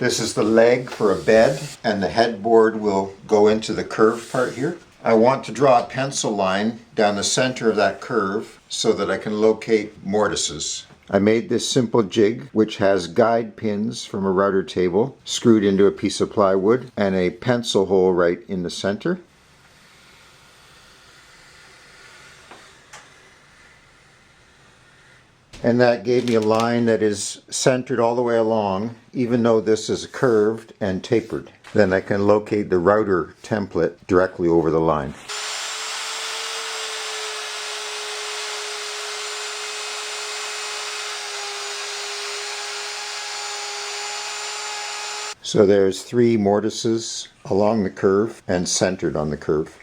This is the leg for a bed, and the headboard will go into the curved part here. I want to draw a pencil line down the center of that curve so that I can locate mortices. I made this simple jig which has guide pins from a router table screwed into a piece of plywood and a pencil hole right in the center. And that gave me a line that is centered all the way along, even though this is curved and tapered. Then I can locate the router template directly over the line. So there's 3 mortices along the curve and centered on the curve.